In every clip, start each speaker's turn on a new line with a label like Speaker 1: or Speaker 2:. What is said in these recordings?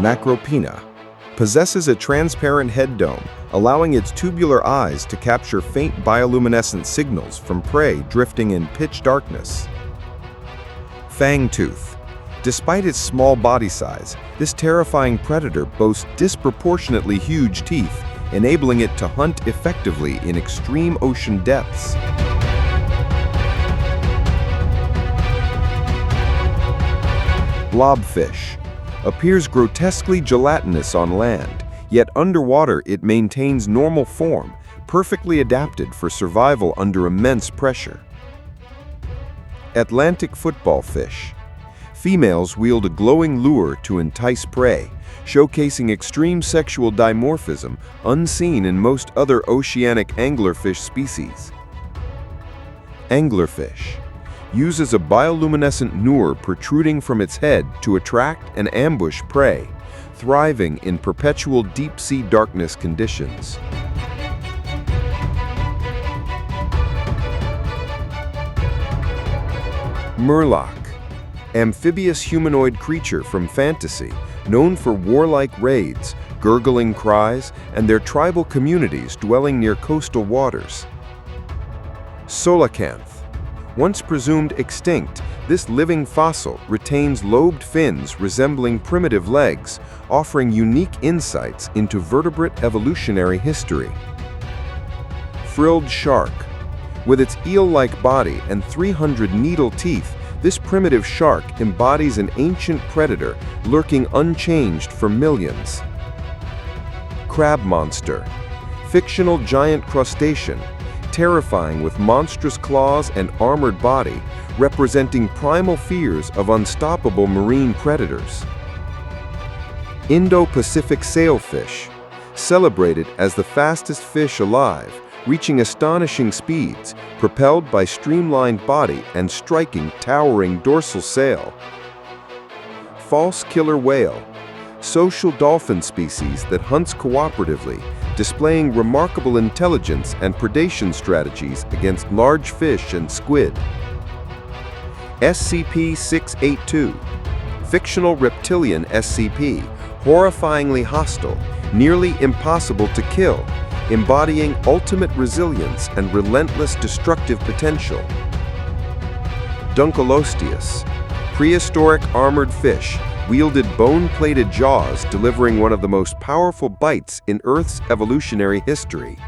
Speaker 1: Macropina, possesses a transparent head dome, allowing its tubular eyes to capture faint bioluminescent signals from prey drifting in pitch darkness. Fangtooth. Despite its small body size, this terrifying predator boasts disproportionately huge teeth, enabling it to hunt effectively in extreme ocean depths. Blobfish. Appears grotesquely gelatinous on land, yet underwater it maintains normal form, perfectly adapted for survival under immense pressure. Atlantic football fish. Females wield a glowing lure to entice prey, showcasing extreme sexual dimorphism unseen in most other oceanic anglerfish species. Anglerfish. Uses a bioluminescent lure protruding from its head to attract and ambush prey, thriving in perpetual deep-sea darkness conditions. Murloc. Amphibious humanoid creature from fantasy, known for warlike raids, gurgling cries, and their tribal communities dwelling near coastal waters. Coelacanth. Once presumed extinct, this living fossil retains lobed fins resembling primitive legs, offering unique insights into vertebrate evolutionary history. Frilled shark. With its eel-like body and 300 needle teeth, this primitive shark embodies an ancient predator lurking unchanged for millions. Crab monster. Fictional giant crustacean, terrifying with monstrous claws and armored body, representing primal fears of unstoppable marine predators. Indo-Pacific sailfish, celebrated as the fastest fish alive, reaching astonishing speeds, propelled by streamlined body and striking, towering dorsal sail. False killer whale, social dolphin species that hunts cooperatively, displaying remarkable intelligence and predation strategies against large fish and squid. SCP-682, fictional reptilian SCP, horrifyingly hostile, nearly impossible to kill, embodying ultimate resilience and relentless destructive potential. Dunkleosteus, prehistoric armored fish, wielded bone-plated jaws, delivering one of the most powerful bites in Earth's evolutionary history.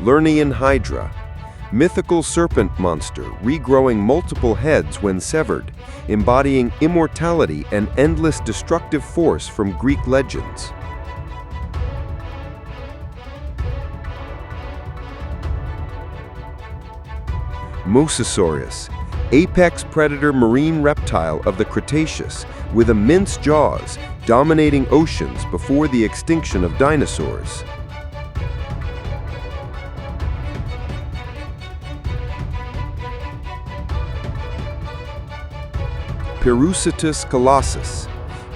Speaker 1: Lernaean hydra, mythical serpent monster regrowing multiple heads when severed, embodying immortality and endless destructive force from Greek legends. Mosasaurus, apex predator marine reptile of the Cretaceous, with immense jaws, dominating oceans before the extinction of dinosaurs. Pirucetus colossus,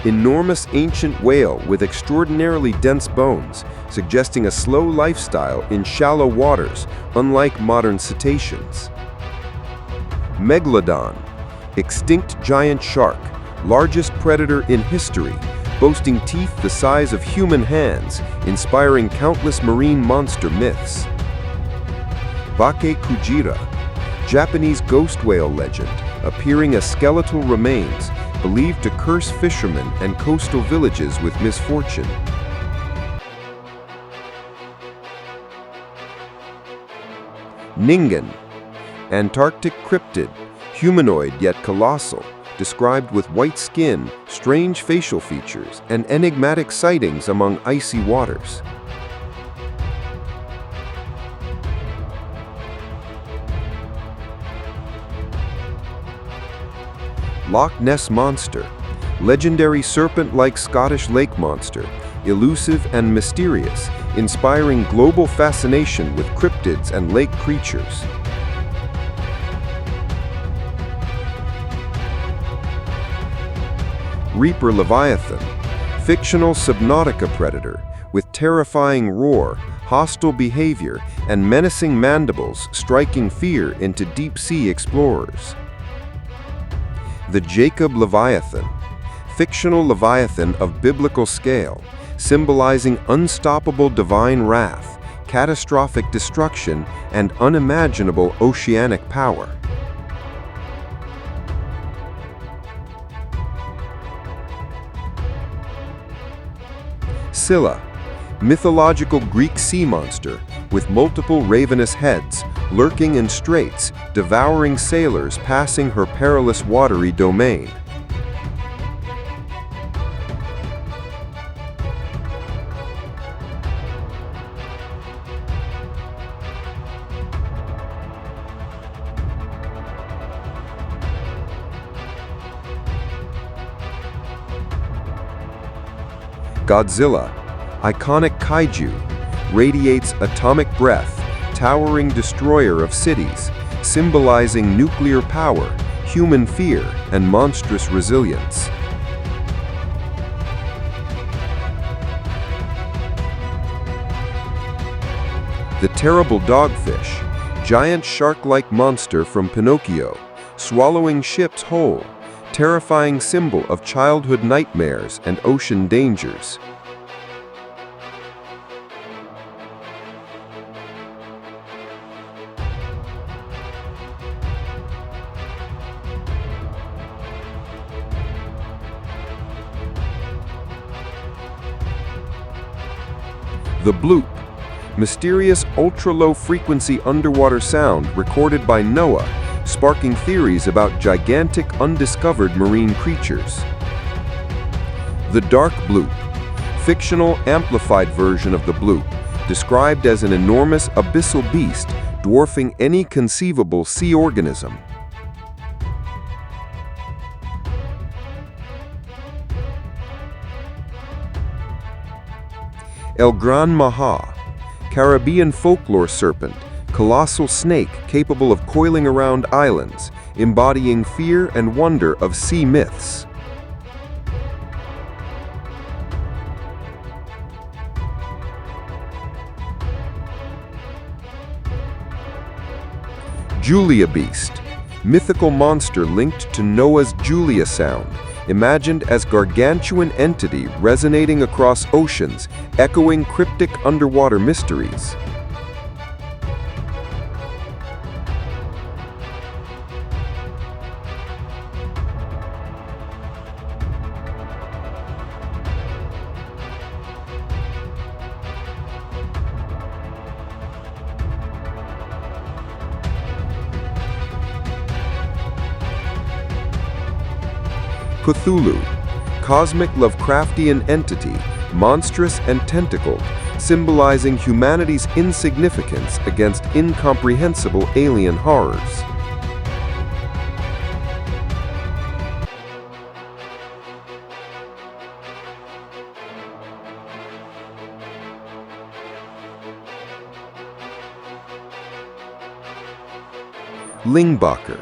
Speaker 1: enormous ancient whale with extraordinarily dense bones, suggesting a slow lifestyle in shallow waters, unlike modern cetaceans. Megalodon, extinct giant shark, largest predator in history, boasting teeth the size of human hands, inspiring countless marine monster myths. Bake Kujira, Japanese ghost whale legend, appearing as skeletal remains, believed to curse fishermen and coastal villages with misfortune. Ningen, Antarctic cryptid, humanoid yet colossal, described with white skin, strange facial features, and enigmatic sightings among icy waters. Loch Ness Monster, legendary serpent-like Scottish lake monster, elusive and mysterious, inspiring global fascination with cryptids and lake creatures. Reaper Leviathan, fictional Subnautica predator with terrifying roar, hostile behavior, and menacing mandibles striking fear into deep-sea explorers. The Jacob Leviathan, fictional leviathan of biblical scale, symbolizing unstoppable divine wrath, catastrophic destruction, and unimaginable oceanic power. Scylla, mythological Greek sea monster with multiple ravenous heads, lurking in straits, devouring sailors passing her perilous watery domain. Godzilla, iconic kaiju, radiates atomic breath, towering destroyer of cities, symbolizing nuclear power, human fear, and monstrous resilience. The terrible dogfish, giant shark-like monster from Pinocchio, swallowing ships whole, terrifying symbol of childhood nightmares and ocean dangers. The bloop, mysterious ultra-low frequency underwater sound recorded by NOAA, sparking theories about gigantic undiscovered marine creatures. The dark bloop, fictional amplified version of the bloop, described as an enormous abyssal beast dwarfing any conceivable sea organism. El Gran Maha, Caribbean folklore serpent, colossal snake capable of coiling around islands, embodying fear and wonder of sea myths. Julia Beast, mythical monster linked to Noah's Julia Sound, imagined as gargantuan entity resonating across oceans, echoing cryptic underwater mysteries. Cthulhu, cosmic Lovecraftian entity, monstrous and tentacled, symbolizing humanity's insignificance against incomprehensible alien horrors. Lingbacher,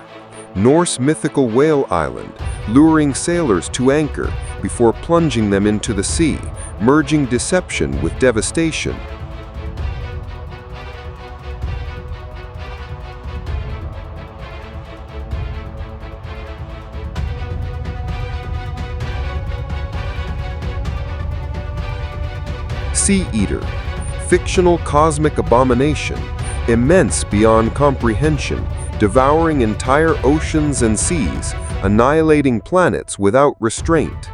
Speaker 1: Norse mythical whale island, luring sailors to anchor before plunging them into the sea, merging deception with devastation. Sea Eater, fictional cosmic abomination, immense beyond comprehension, devouring entire oceans and seas, annihilating planets without restraint.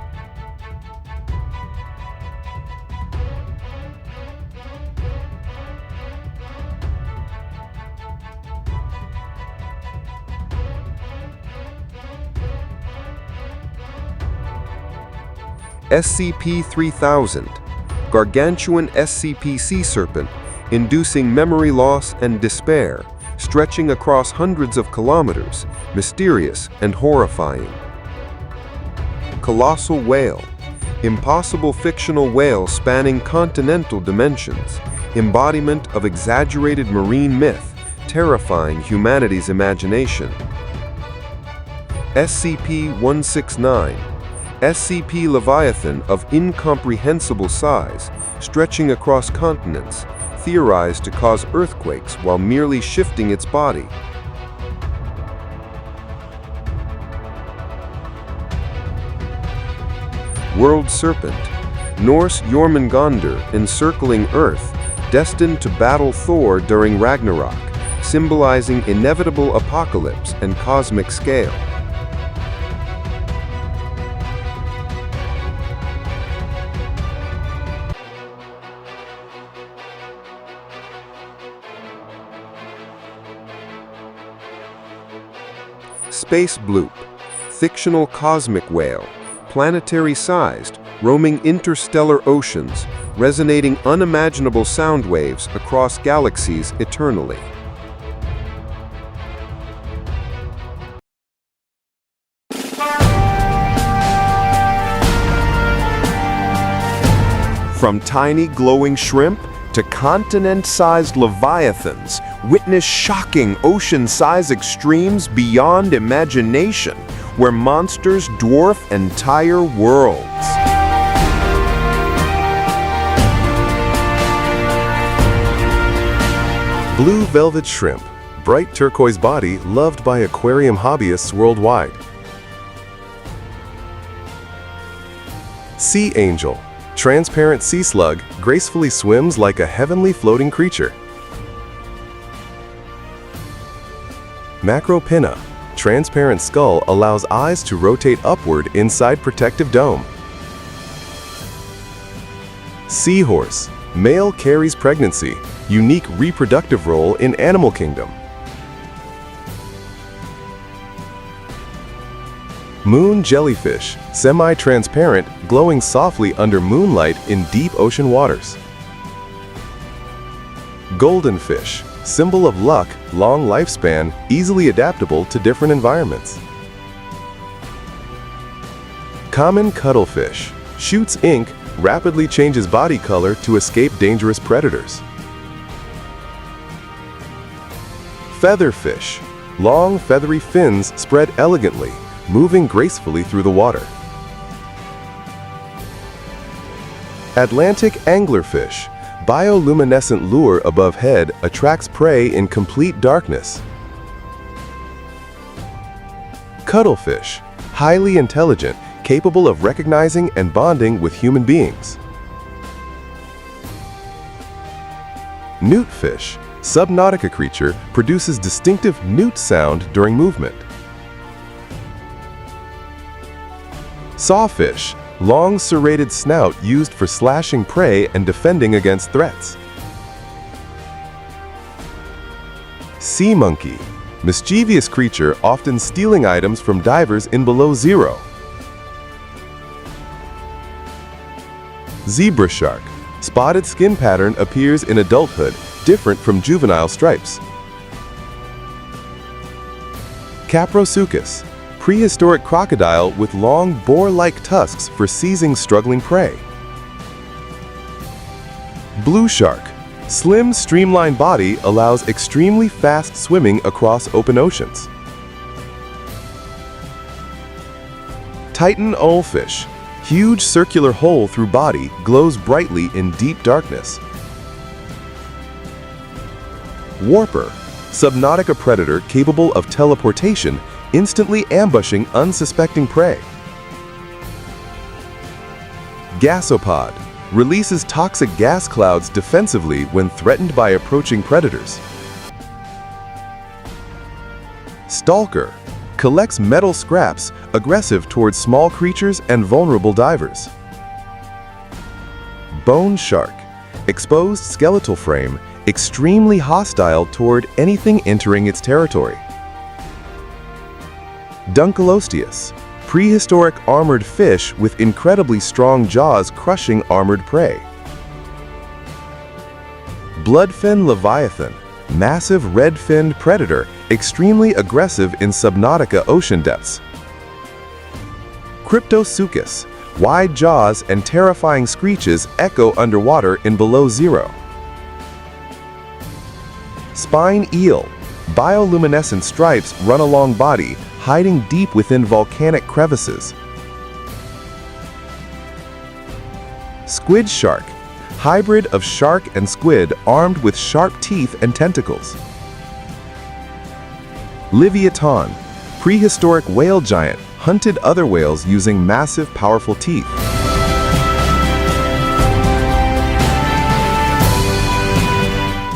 Speaker 1: SCP-3000, gargantuan SCP sea serpent, inducing memory loss and despair, stretching across hundreds of kilometers, mysterious and horrifying. Colossal whale, impossible fictional whale spanning continental dimensions, embodiment of exaggerated marine myth, terrifying humanity's imagination. SCP-169, SCP Leviathan of incomprehensible size, stretching across continents, theorized to cause earthquakes while merely shifting its body. world serpent. Norse Jormungandr encircling Earth, destined to battle Thor during Ragnarok, symbolizing inevitable apocalypse and cosmic scale. Space bloop, fictional cosmic whale, planetary-sized, roaming interstellar oceans, resonating unimaginable sound waves across galaxies eternally. From tiny glowing shrimp to continent-sized leviathans, witness shocking ocean-size extremes beyond imagination, where monsters dwarf entire worlds.
Speaker 2: Blue velvet shrimp, bright turquoise body loved by aquarium hobbyists worldwide. Sea angel, transparent sea slug, gracefully swims like a heavenly floating creature. Macropinna, transparent skull allows eyes to rotate upward inside protective dome. Seahorse, male carries pregnancy, unique reproductive role in animal kingdom. Moon jellyfish, semi-transparent, glowing softly under moonlight in deep ocean waters. Golden fish, symbol of luck, long lifespan, easily adaptable to different environments. Common cuttlefish, shoots ink, rapidly changes body color to escape dangerous predators. Featherfish, long feathery fins spread elegantly, moving gracefully through the water. Atlantic anglerfish, bioluminescent lure above head attracts prey in complete darkness. Cuttlefish, highly intelligent, capable of recognizing and bonding with human beings. Newtfish, subnautica creature, produces distinctive newt sound during movement. Sawfish, long serrated snout used for slashing prey and defending against threats. Sea monkey, mischievous creature often stealing items from divers in below zero. Zebra shark, spotted skin pattern appears in adulthood, different from juvenile stripes. Caprosuchus, prehistoric crocodile with long boar-like tusks for seizing struggling prey. Blue shark, slim streamlined body allows extremely fast swimming across open oceans. Titan owlfish, huge circular hole through body, glows brightly in deep darkness. Warper, subnautica predator capable of teleportation, instantly ambushing unsuspecting prey. Gasopod, releases toxic gas clouds defensively when threatened by approaching predators. Stalker, collects metal scraps, aggressive towards small creatures and vulnerable divers. Bone shark, exposed skeletal frame, extremely hostile toward anything entering its territory. Dunkleosteus, prehistoric armored fish with incredibly strong jaws crushing armored prey. Bloodfin leviathan, massive red-finned predator, extremely aggressive in subnautica ocean depths. Cryptosuchus, wide jaws and terrifying screeches echo underwater in below zero. Spine eel, bioluminescent stripes run along body, hiding deep within volcanic crevices. Squid shark, hybrid of shark and squid armed with sharp teeth and tentacles. Leviathan, prehistoric whale giant, hunted other whales using massive, powerful teeth.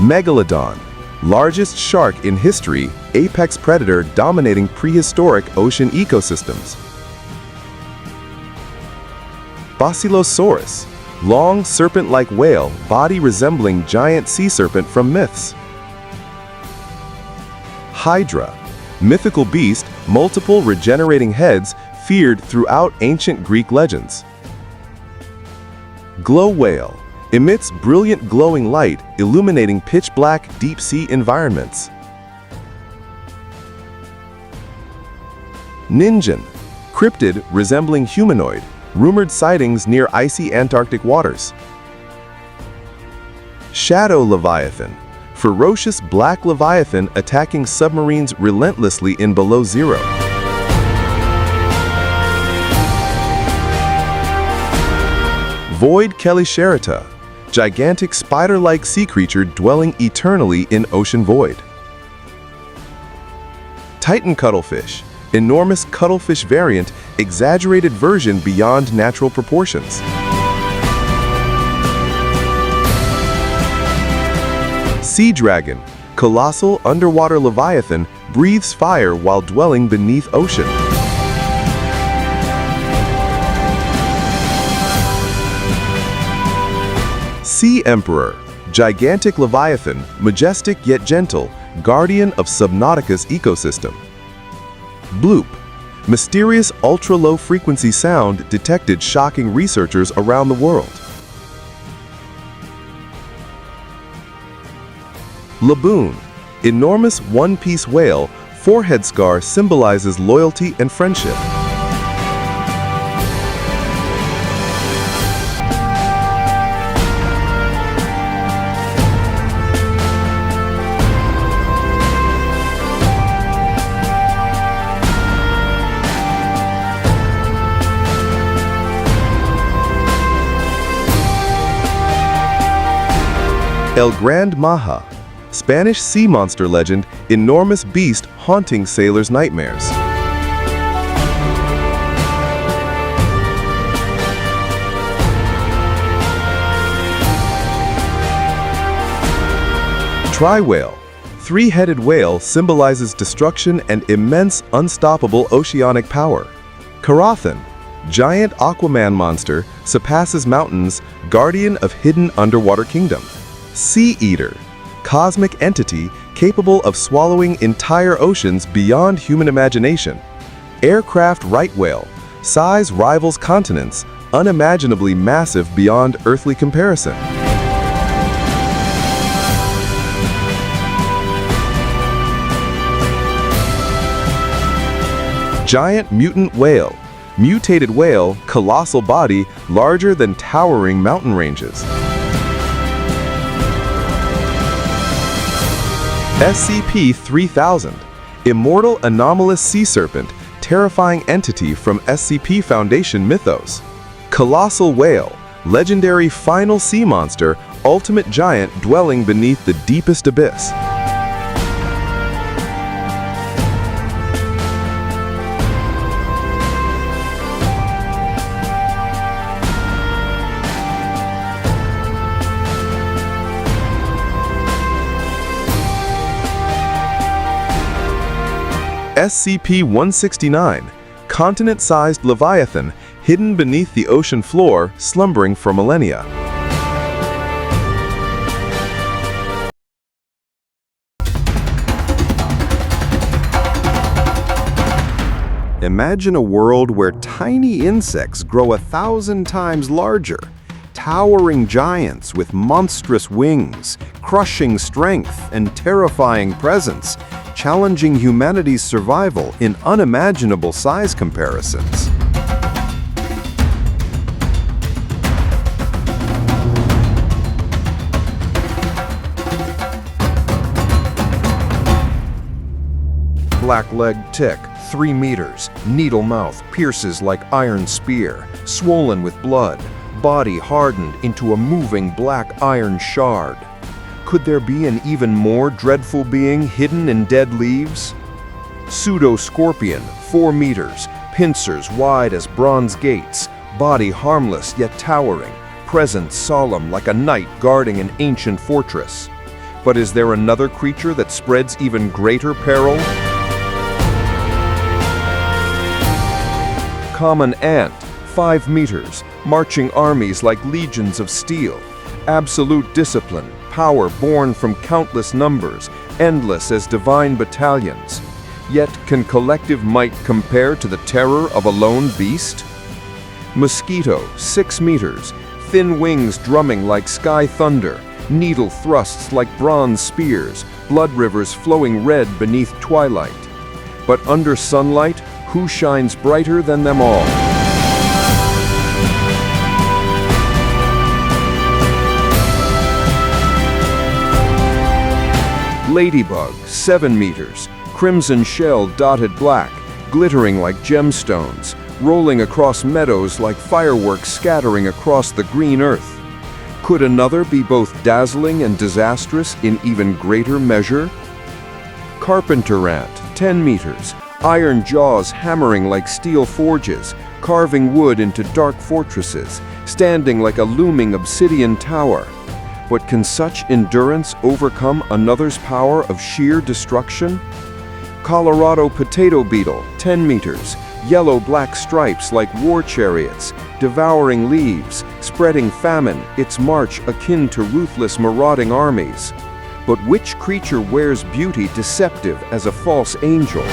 Speaker 2: Megalodon, largest shark in history, apex predator dominating prehistoric ocean ecosystems. Basilosaurus, long serpent-like whale, body resembling giant sea serpent from myths. Hydra, mythical beast, multiple regenerating heads, feared throughout ancient Greek legends. Glow whale, emits brilliant glowing light, illuminating pitch-black deep-sea environments. Ninjan, cryptid resembling humanoid, rumored sightings near icy Antarctic waters. Shadow leviathan, ferocious black leviathan attacking submarines relentlessly in below zero. Void Cheliceratta, gigantic spider-like sea creature dwelling eternally in ocean void. Titan cuttlefish, enormous cuttlefish variant, exaggerated version beyond natural proportions. Sea dragon, colossal underwater leviathan, breathes fire while dwelling beneath ocean. Sea emperor, gigantic leviathan, majestic yet gentle, guardian of Subnautica's ecosystem. Bloop, mysterious ultra-low frequency sound detected shocking researchers around the world. Laboon, enormous one-piece whale, forehead scar symbolizes loyalty and friendship. El Gran Maja, Spanish sea monster legend, enormous beast haunting sailors' nightmares. Tri-whale, three-headed whale symbolizes destruction and immense, unstoppable oceanic power. Karathan, giant Aquaman monster, surpasses mountains, guardian of hidden underwater kingdom. Sea Eater, cosmic entity capable of swallowing entire oceans beyond human imagination. Aircraft right whale, size rivals continents, unimaginably massive beyond earthly comparison. Giant mutant whale, mutated whale, colossal body, larger than towering mountain ranges. SCP-3000, immortal anomalous sea serpent, terrifying entity from SCP Foundation mythos. Colossal whale, legendary final sea monster, ultimate giant dwelling beneath the deepest abyss. SCP-169, continent-sized leviathan, hidden beneath the ocean floor, slumbering for millennia.
Speaker 1: Imagine a world where tiny insects grow 1,000 times larger, towering giants with monstrous wings, crushing strength, and terrifying presence, challenging humanity's survival in unimaginable size comparisons. Black-legged tick, 3 meters, needle mouth, pierces like iron spear, swollen with blood, body hardened into a moving black iron shard. Could there be an even more dreadful being hidden in dead leaves? Pseudo-scorpion, 4 meters, pincers wide as bronze gates, body harmless yet towering, presence solemn like a knight guarding an ancient fortress. But is there another creature that spreads even greater peril? Common ant, 5 meters, marching armies like legions of steel. Absolute discipline, power born from countless numbers, endless as divine battalions. Yet can collective might compare to the terror of a lone beast? Mosquito, 6 meters, thin wings drumming like sky thunder, needle thrusts like bronze spears, blood rivers flowing red beneath twilight. But under sunlight, who shines brighter than them all? Ladybug, 7 meters, crimson shell dotted black, glittering like gemstones, rolling across meadows like fireworks scattering across the green earth. Could another be both dazzling and disastrous in even greater measure? Carpenter ant, 10 meters, iron jaws hammering like steel forges, carving wood into dark fortresses, standing like a looming obsidian tower. But can such endurance overcome another's power of sheer destruction? Colorado potato beetle, 10 meters, yellow-black stripes like war chariots, devouring leaves, spreading famine, its march akin to ruthless marauding armies. But which creature wears beauty deceptive as a false angel?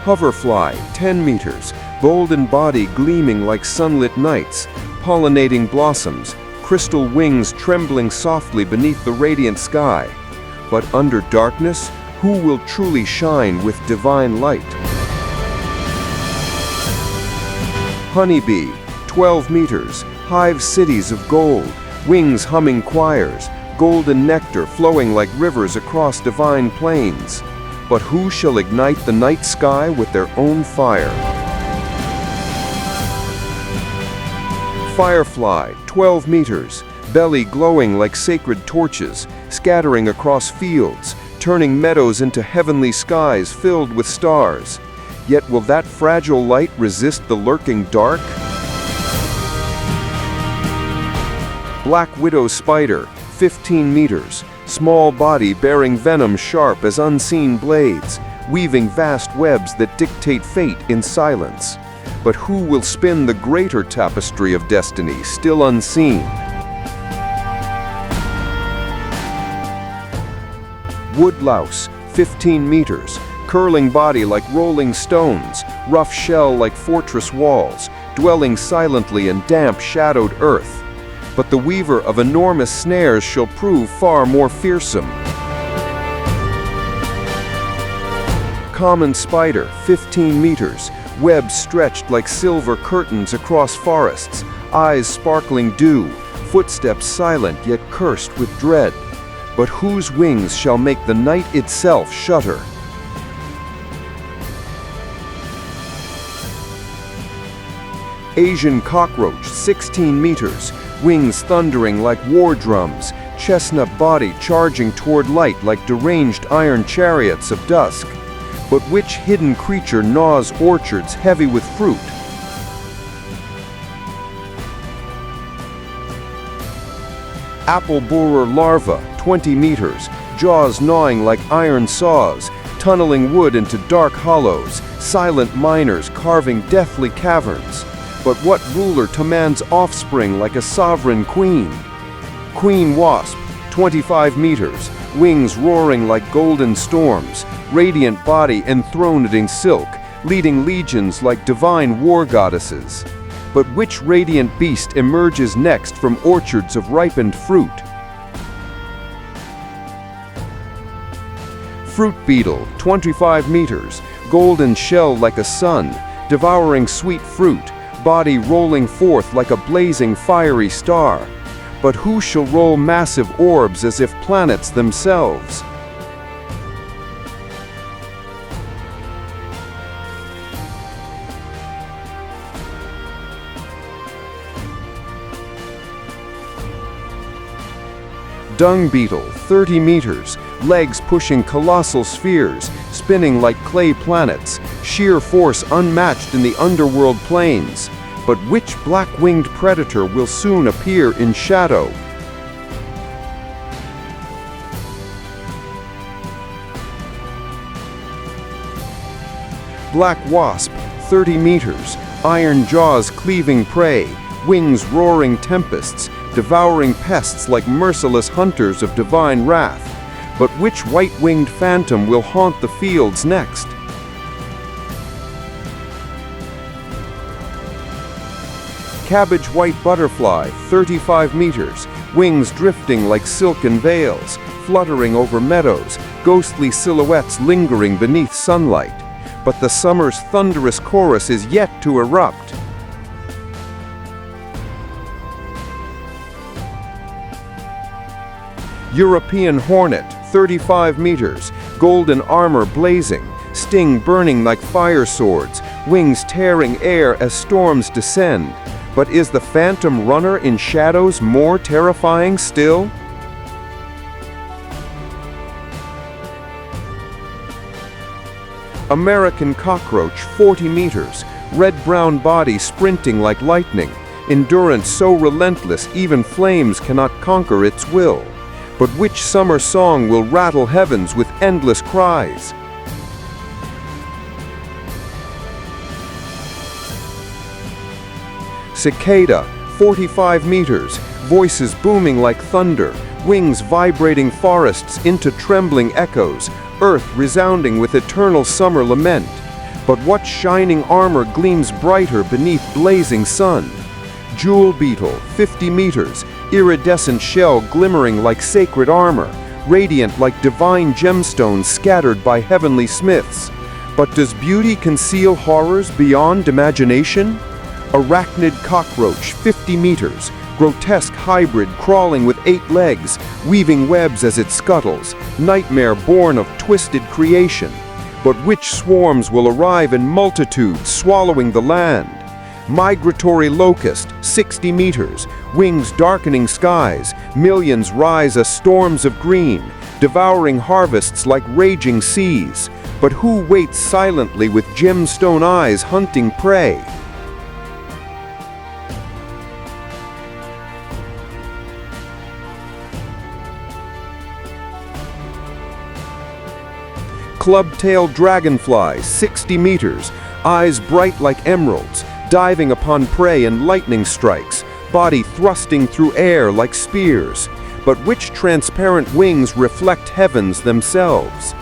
Speaker 1: Hoverfly, 10 meters, golden body gleaming like sunlit nights, pollinating blossoms, crystal wings trembling softly beneath the radiant sky. But under darkness, who will truly shine with divine light? Honeybee, 12 meters, hive cities of gold, wings humming choirs, golden nectar flowing like rivers across divine plains. But who shall ignite the night sky with their own fire? Firefly, 12 meters, belly glowing like sacred torches, scattering across fields, turning meadows into heavenly skies filled with stars. Yet will that fragile light resist the lurking dark? Black widow spider, 15 meters, small body bearing venom sharp as unseen blades, weaving vast webs that dictate fate in silence. But who will spin the greater tapestry of destiny still unseen? Woodlouse, 15 meters, curling body like rolling stones, rough shell like fortress walls, dwelling silently in damp, shadowed earth. But the weaver of enormous snares shall prove far more fearsome. Common spider, 15 meters, webs stretched like silver curtains across forests, eyes sparkling dew, footsteps silent yet cursed with dread. But whose wings shall make the night itself shudder? Asian cockroach, 16 meters, wings thundering like war drums, chestnut body charging toward light like deranged iron chariots of dusk. But which hidden creature gnaws orchards heavy with fruit? Apple borer larva, 20 meters, jaws gnawing like iron saws, tunneling wood into dark hollows, silent miners carving deathly caverns. But what ruler commands offspring like a sovereign queen? Queen wasp, 25 meters, wings roaring like golden storms, radiant body enthroned in silk, leading legions like divine war goddesses. But which radiant beast emerges next from orchards of ripened fruit? Fruit beetle, 25 meters, golden shell like a sun, devouring sweet fruit, body rolling forth like a blazing fiery star. But who shall roll massive orbs as if planets themselves? Dung beetle, 30 meters, legs pushing colossal spheres, spinning like clay planets, sheer force unmatched in the underworld plains. But which black-winged predator will soon appear in shadow? black wasp, 30 meters, iron jaws cleaving prey, wings roaring tempests, devouring pests like merciless hunters of divine wrath. But which white-winged phantom will haunt the fields next? Cabbage white butterfly, 35 meters, wings drifting like silken veils, fluttering over meadows, ghostly silhouettes lingering beneath sunlight. But the summer's thunderous chorus is yet to erupt. European hornet, 35 meters, golden armor blazing, sting burning like fire swords, wings tearing air as storms descend. But is the phantom runner in shadows more terrifying still? American cockroach, 40 meters, red-brown body sprinting like lightning, endurance so relentless even flames cannot conquer its will. But which summer song will rattle heavens with endless cries? Cicada, 45 meters, voices booming like thunder, wings vibrating forests into trembling echoes, earth resounding with eternal summer lament. But what shining armor gleams brighter beneath blazing sun? Jewel beetle, 50 meters, iridescent shell glimmering like sacred armor, radiant like divine gemstones scattered by heavenly smiths. But does beauty conceal horrors beyond imagination? Arachnid cockroach, 50 meters, grotesque hybrid crawling with 8 legs, weaving webs as it scuttles, nightmare born of twisted creation. But which swarms will arrive in multitudes, swallowing the land? Migratory locust, 60 meters, wings darkening skies, millions rise as storms of green, devouring harvests like raging seas. But who waits silently with gemstone eyes hunting prey? Club-tailed dragonfly, 60 meters, eyes bright like emeralds, diving upon prey in lightning strikes, body thrusting through air like spears. But which transparent wings reflect heavens themselves?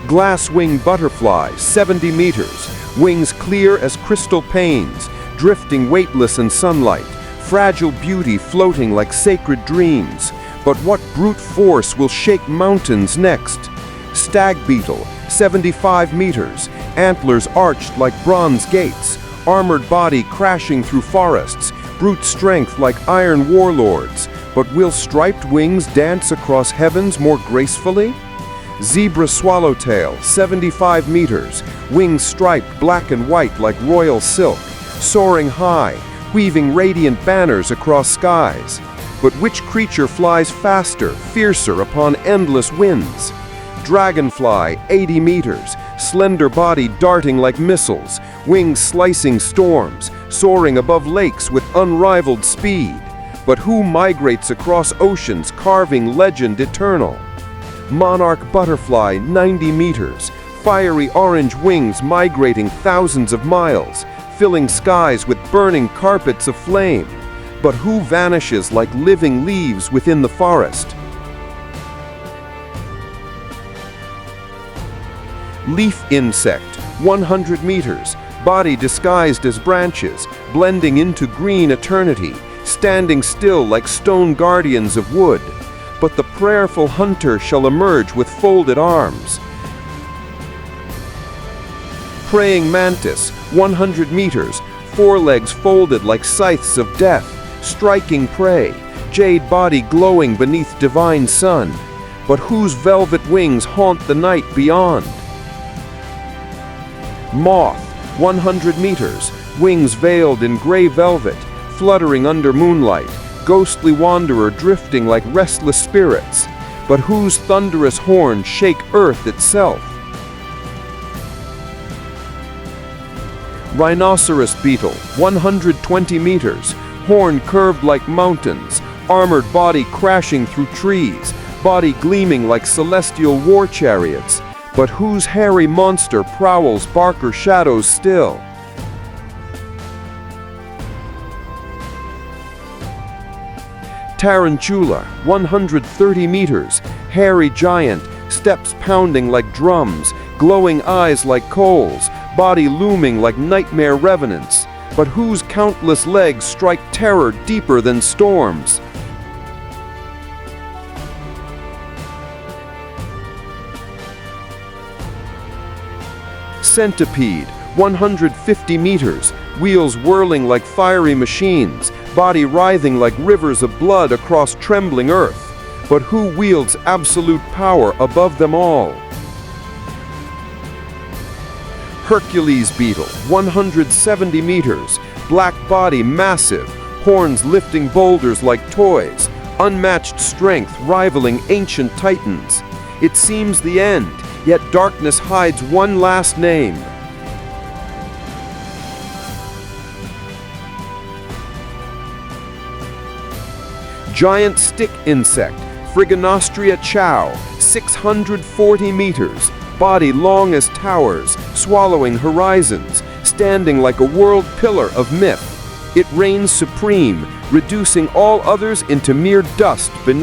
Speaker 1: Glass-winged butterfly, 70 meters, wings clear as crystal panes, drifting weightless in sunlight, fragile beauty floating like sacred dreams. But what brute force will shake mountains next? Stag beetle, 75 meters, antlers arched like bronze gates, armored body crashing through forests, brute strength like iron warlords. But will striped wings dance across heavens more gracefully? Zebra swallowtail, 75 meters, wings striped black and white like royal silk, soaring high, weaving radiant banners across skies. But which creature flies faster, fiercer upon endless winds? Dragonfly, 80 meters, slender body darting like missiles, wings slicing storms, soaring above lakes with unrivaled speed. But who migrates across oceans, carving legend eternal? Monarch butterfly, 90 meters, fiery orange wings migrating thousands of miles, filling skies with burning carpets of flame. But who vanishes like living leaves within the forest? Leaf insect, 100 meters, body disguised as branches, blending into green eternity, standing still like stone guardians of wood. But the prayerful hunter shall emerge with folded arms. Praying mantis, 100 meters, forelegs folded like scythes of death, striking prey, jade body glowing beneath divine sun. But whose velvet wings haunt the night beyond? Moth, 100 meters, wings veiled in gray velvet, fluttering under moonlight, ghostly wanderer drifting like restless spirits. But whose thunderous horns shake earth itself? Rhinoceros beetle, 120 meters, horn curved like mountains, armored body crashing through trees, body gleaming like celestial war chariots. But whose hairy monster prowls darker shadows still? Tarantula, 130 meters, hairy giant, steps pounding like drums, glowing eyes like coals, body looming like nightmare revenants, but whose countless legs strike terror deeper than storms. Centipede, 150 meters, wheels whirling like fiery machines, body writhing like rivers of blood across trembling earth. But who wields absolute power above them all? Hercules beetle, 170 meters, black body massive, horns lifting boulders like toys, unmatched strength rivaling ancient titans. It seems the end, yet darkness hides one last name. Giant stick insect, Frigonostria chow, 640 meters, body long as towers, swallowing horizons, standing like a world pillar of myth. It reigns supreme, reducing all others into mere dust beneath